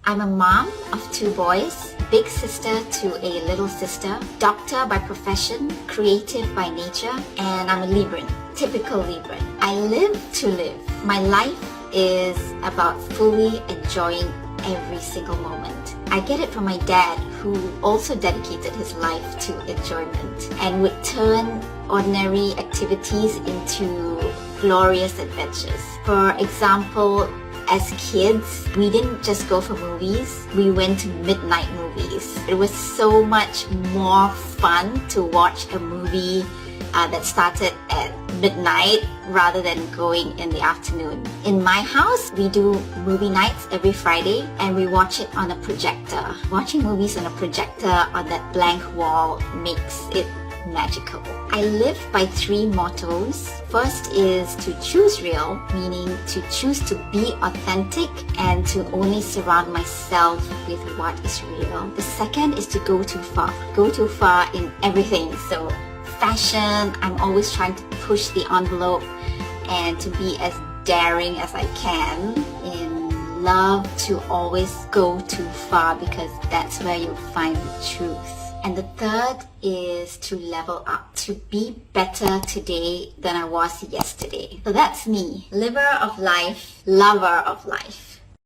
I'm a mom of 2 boys, big sister to a little sister, doctor by profession, creative by nature, and I'm a Libran, typical Libran. I live to live. My life is about fully enjoying every single moment. I get it from my dad, who also dedicated his life to enjoyment and would turn ordinary activities into glorious adventures. For example, as kids, we didn't just go for movies, we went to midnight movies. It was so much more fun to watch a movie that started at midnight rather than going in the afternoon. In my house, we do movie nights every Friday and we watch it on a projector. Watching movies on a projector on that blank wall makes it magical. I live by 3 mottos. First is to choose real, meaning to choose to be authentic and to only surround myself with what is real. The second is to go too far. Go too far in everything. So fashion, I'm always trying to push the envelope and to be as daring as I can. In love, to always go too far because that's where you'll find the truth. And the third is to level up, to be better today than I was yesterday. So that's me, liver of life, lover of life.